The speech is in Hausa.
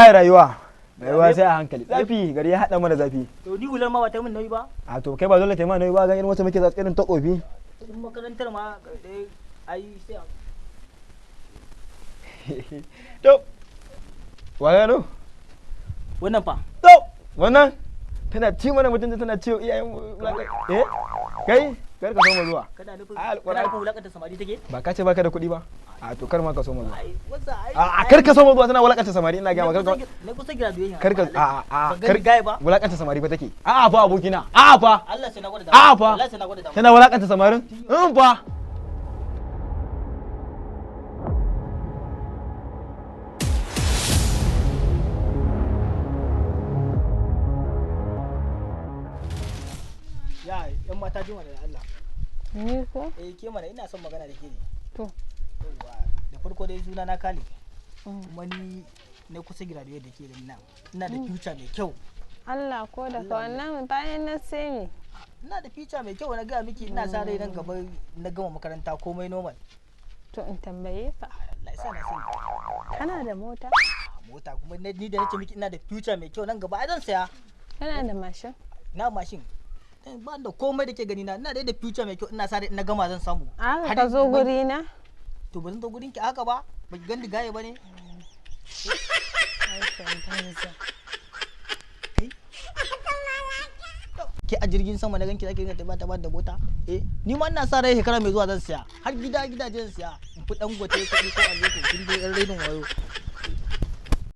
kai rayuwa sai a hankali. Zafi gari ya hada mana zafi. To ni hular ma ba ta min nauyi ba. A to kai ba dole ta ma nauyi ba ga irin wacce muke za irin ta kofi. Kudin makarantar ma dai ai sai to wa gano wannan fa. to wannan tana ci mana mutunta tana ciwo iyayen kai kar ka so mu zuwa. Kada nufin alƙur'ani ko wulakanta samari take? Ba ka ce baka da kuɗi ba? A to kar ma ka so mu zuwa. Ai wasa ai. A kar ka so mu zuwa tana wulakanta samari ina ga maka na kusa graduation. kar ka kar gai ba. Wulakanta samari ba take. Fa abokina. Fa. Allah sai na gwada da. Fa. Allah sai na gwada da. Tana wulakanta samarin? Fa. Yan mata jima da Allah. Ni ko? Ke mana ina son magana da ke ne. To. Da farko dai suna na Khalid. Kuma ni na kusa graduate da ke da nan. Ina da future mai kyau. Allah ko da ka wannan bayan na sai me? Ina da future mai kyau na ga miki ina sa rai nan gaba na gama makaranta komai normal. To in tambaye ka. Allah ya sa na sani. Kana da mota? Mota kuma ni da nace miki ina da future mai kyau nan gaba ai zan saya. Kana da mashin? Na mashin. Ba da komai da ke gani na ina da future mai kyau ina sa na gama zan samu. Haka ka zo guri na? To ba zan zo gurin ki haka ba ba ki gandi gaye ba ne. Ke a jirgin sama na ganki zaki ta bata da mota ni ma ina sa rai shekara mai zuwa zan siya har gidaje zan siya in fi dangote kuɗi ko aliko kin je ɗan rainin wayo.